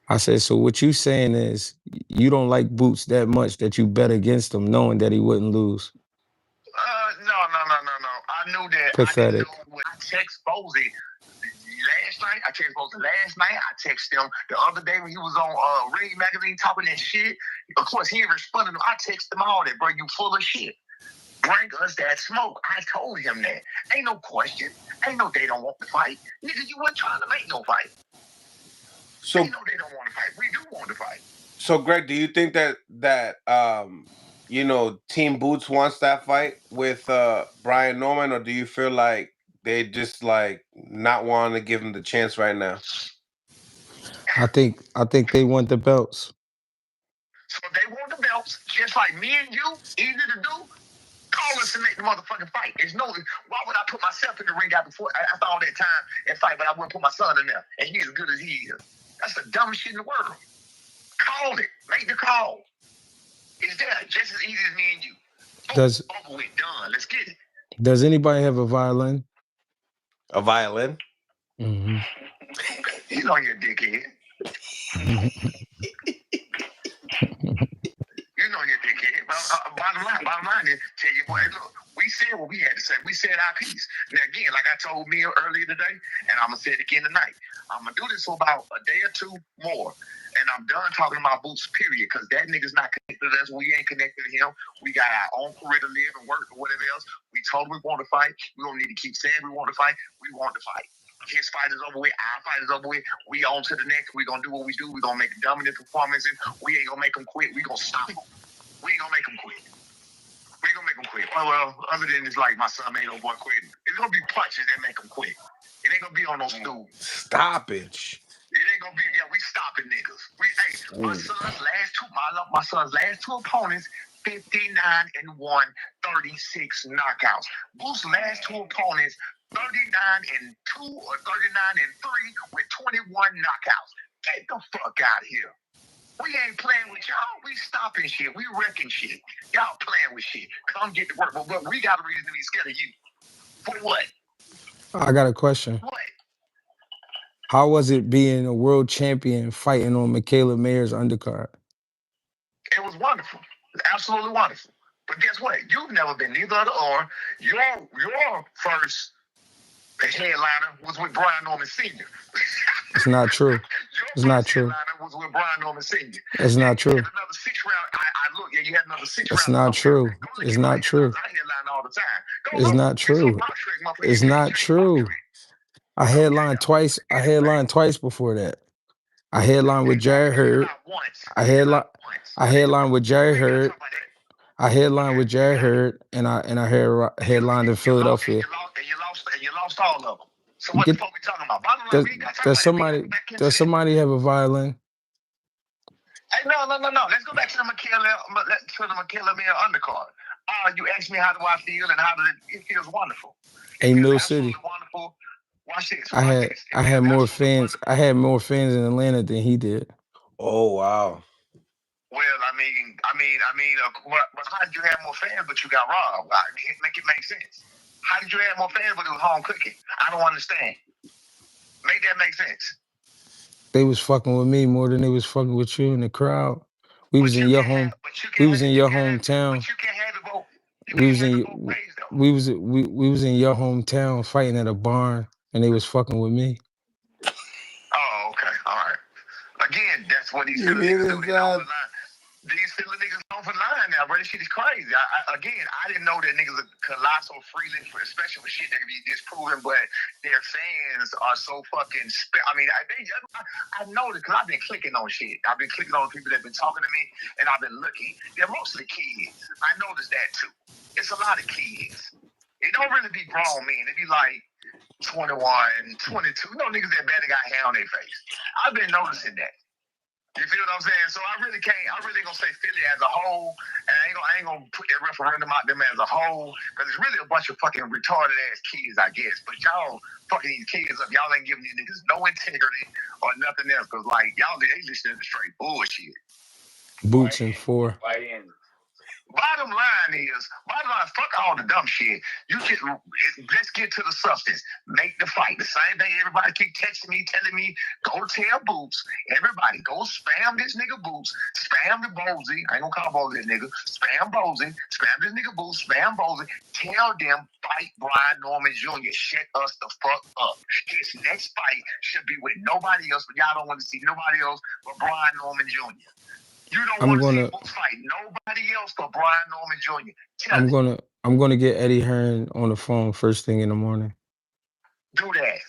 I said, so what you saying is you don't like Boots that much that you bet against him knowing that he wouldn't lose. No. I knew that. I didn't Pathetic. know what I text Bozy last night. I texted Bozy last night. I texted him the other day when he was on Ring Magazine talking that shit. Of course, he ain't responding. I texted him all that, bro. You full of shit. Bring us that smoke. I told him that. Ain't no question. Ain't no they don't want to fight. Nigga, you weren't trying to make no fight. So Ain't no they don't want to fight. We do want to fight. So Greg, do you think that you know, Team Boots wants that fight with Brian Norman, or do you feel like they just like not wanting to give him the chance right now? I think they want the belts. So if they want the belts, just like me and you, easy to do. Call us to make the motherfucking fight. Why would I put myself in the ring after all that time and fight, but I wouldn't put my son in there, and he's as good as he is? That's the dumbest shit in the world. Call it. Make the call. It's there, just as easy as me and you. Over with, done. Let's get it. Does anybody have a violin? A violin? Mm-hmm. You know you're a dickhead. You know you're a dickhead. Bottom line is, tell you what, look, we said what we had to say. We said our piece. Now, again, like I told Neil earlier today, and I'm going to say it again tonight, I'm going to do this for about a day or two more, and I'm done talking about Boots, period, because that nigga's not connected to us. We ain't connected to him. We got our own career to live and work or whatever else. We told him we want to fight. We don't need to keep saying we want to fight. We want to fight. His fight is over with. Our fight is over with. We on to the next. We going to do what we do. We going to make dominant performances. We ain't going to make them quit. We going to stop them. We ain't going to make them quit. We ain't going to make them quit. Well, other than it's like my son made no boy quitting. It's going to be punches that make them quit. It ain't going to be on no stools. Stoppage. It ain't going to be, we stopping niggas. My son's last two opponents, 59-1, 36 knockouts. Boo's last two opponents, 39-2 or 39-3 with 21 knockouts. Get the fuck out of here. We ain't playing with y'all. We stopping shit. We wrecking shit. Y'all playing with shit. Come get to work. But we got a reason to be scared of you. For what? I got a question. What? How was it being a world champion fighting on Michaela Mayer's undercard? It was wonderful. It was absolutely wonderful. But guess what? You've never been neither of the or. Your first headliner was with Brian Norman Sr. It's not true. It's not true. Was with Brian Norman Sr. It's not true. You had another 6 round. You had another 6 rounds. It's not true. It's not true. I headline all the time. It's not true. It's not true. I headlined twice. I headlined twice before that. I headlined with Jared Hurd. I headlined with Jared Hurd. I headlined with Jared Hurd, and I headlined in Philadelphia. And you lost all of them. So what the fuck we talking about? Does somebody have a violin? Hey, no. Let's go back to the Michaela Miller undercard. You asked me how do I feel and how did it feels wonderful. Hey, Mill City. Wonderful. Watch this. I had more fans. I had more fans in Atlanta than he did. Oh wow. Well, I mean, but how did you have more fans but you got robbed? Make it make sense. How did you have more fans but it was home cooking? I don't understand. Make that make sense. They was fucking with me more than they was fucking with you in the crowd. We was in your home. We was in your hometown. But you can't have the vote. We was in your hometown fighting at a barn, and they was fucking with me. Oh, okay, all right. Again, that's what these silly niggas do. These silly niggas on for line now, bro. This shit is crazy. I didn't know that niggas could lie so freely, especially for shit that can be disproven, but their fans are so fucking. I know this because I've been clicking on shit. I've been clicking on people that have been talking to me, and I've been looking. They're mostly kids. I noticed that too. It's a lot of kids. It don't really be grown men. It be like 21, 22. No niggas that barely got hair on their face. I've been noticing that. You feel what I'm saying? So I really gonna say Philly as a whole, and I ain't gonna put that referendum out them as a whole, because it's really a bunch of fucking retarded ass kids, I guess. But y'all fucking these kids up, y'all ain't giving these niggas no integrity or nothing else, because like y'all they listening to straight bullshit. Boots and 4. Bottom line, fuck all the dumb shit. Let's get to the substance. Make the fight. The same thing everybody keep texting me, telling me, go tell Boots. Everybody, go spam this nigga Boots. Spam the Bozy. I ain't gonna call Bozy that nigga. Spam Bozy. Spam this nigga Boots. Spam Bozy. Tell them, fight Brian Norman Jr. Shut us the fuck up. His next fight should be with nobody else, but y'all don't want to see nobody else but Brian Norman Jr. You don't want to see Boots fight nobody else but Brian Norman Jr. I'm gonna get Eddie Hearn on the phone first thing in the morning. Do that.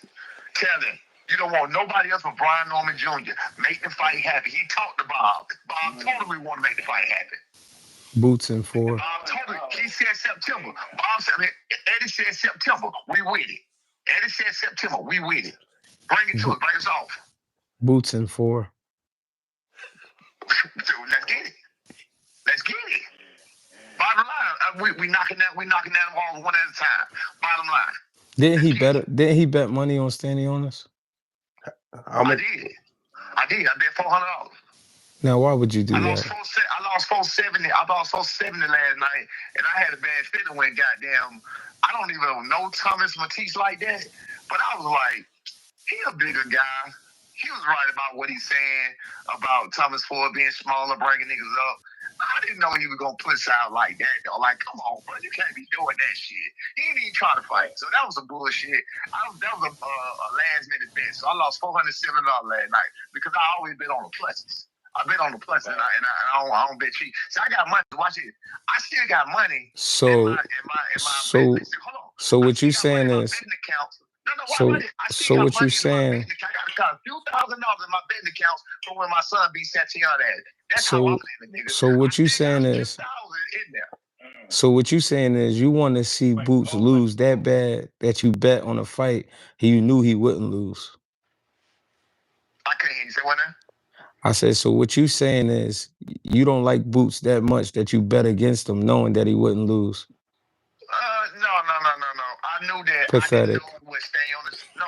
Tell him you don't want nobody else but Brian Norman Jr. Make the fight happen. He talked to Bob. Bob totally want to make the fight happen. Boots in 4. He said September. Bob said, Eddie said September. We with it. Eddie said September. We with it. Bring it to us. Bring us off. Boots in 4. Dude, let's get it. Let's get it. Bottom line, we knocking that off one at a time. Bottom line. Didn't he bet money on standing on us? I did. I bet $400. Now, why would you do that? I lost 470. I lost 470 last night, and I had a bad feeling when goddamn. I don't even know Thomas Matisse like that, but I was like, he a bigger guy. He was right about what he's saying about Thomas Ford being smaller, bringing niggas up. I didn't know he was going to push out like that, though. Like, come on, bro. You can't be doing that shit. He didn't even try to fight. So that was some bullshit. That was a last-minute bet. So I lost $470 last night because I always bet on the pluses. I bet on the pluses, and I don't bet cheap. So I got money. Watch it. I still got money in my business. Hold on. So what you saying is... So what you saying? I got a few $1,000s in my betting accounts from when my son beat Satiana at. That's how I'm living, nigga. So what you saying is? So what you saying is you want to see Boots lose that bad that you bet on a fight you knew he wouldn't lose. I couldn't hear you. Say what now? I said, so what you saying is you don't like Boots that much that you bet against him knowing that he wouldn't lose. No. I knew that. Pathetic. I didn't know what stay on this. No.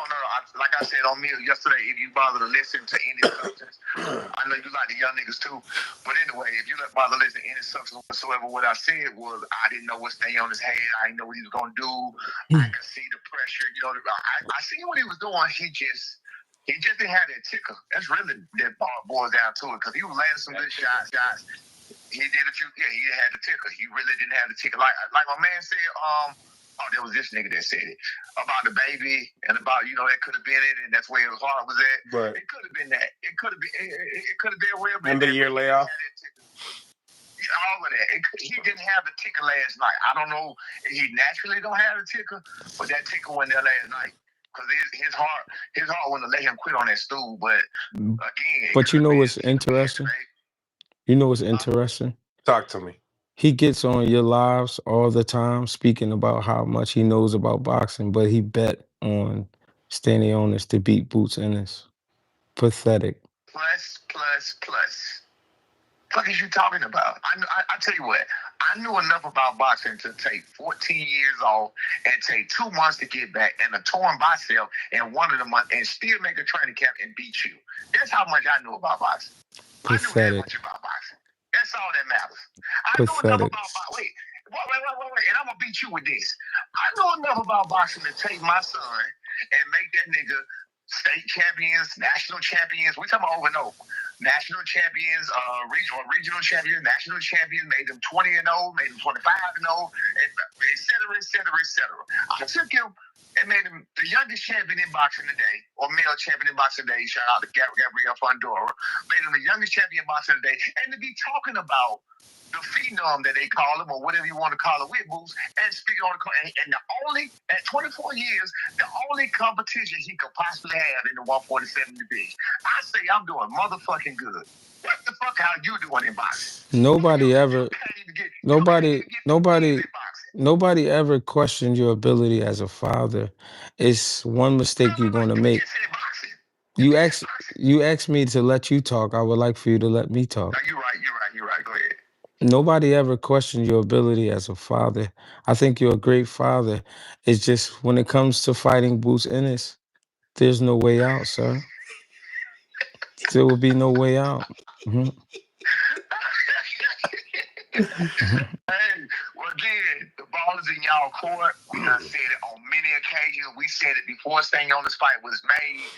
Like I said on Mill yesterday, if you bother to listen to any substance, I know you like the young niggas too. But anyway, if you don't bother to listen to any substance whatsoever, what I said was I didn't know what stay on his head. I didn't know what he was gonna do. I could see the pressure. You know, I seen what he was doing. He just didn't have that ticker. That's really that boils down to it because he was landing some good shots. He did a few. Yeah, he had the ticker. He really didn't have the ticker. Like my man said. There was this nigga that said it about the baby and about that could have been it, and that's where his heart was at. Right. It could have been that. It could have been. It could have been well. And the year layoff. All of that. He didn't have the ticker last night. I don't know. He naturally don't have the ticker, but that ticker went there last night. Because his heart wouldn't let him quit on that stool. But again. But you know what's interesting? You know what's interesting? Talk to me. He gets on your lives all the time speaking about how much he knows about boxing, but he bet on Stanionis to beat Boots Ennis. Pathetic. Plus. What is you talking about? I tell you what, I knew enough about boxing to take 14 years off and take 2 months to get back and a torn bicep and 1 of the months and still make a training camp and beat you. That's how much I knew about boxing. Pathetic. I knew that much about boxing. That's all that matters. I know enough about boxing. Wait, and I'm going to beat you with this. I know enough about boxing to take my son and make that nigga state champions, national champions. We talking about over and over. National champions, regional champions, national champions, made them 20-0, made them 25-0, et cetera. I took him and made him the youngest champion in boxing today, or male champion in boxing today. Shout out to Gabriel Fondora. Made him the youngest champion in boxing today. And to be talking about the phenom that they call him, or whatever you want to call it, with Boots, and speaking on at 24 years, the only competition he could possibly have in the 147 division. I say I'm doing motherfucking good. What the fuck are you doing in boxing? Nobody ever questioned your ability as a father. It's one mistake you're going to make. You asked me to let you talk. I would like for you to let me talk. No, you're right. Go ahead. Nobody ever questioned your ability as a father. I think you're a great father. It's just when it comes to fighting Boots Ennis, there's no way out, sir. There will be no way out. Mm-hmm. Hey, well, again, the ball is in y'all court. We done said it on many occasions. We said it before St. Jonas fight was made.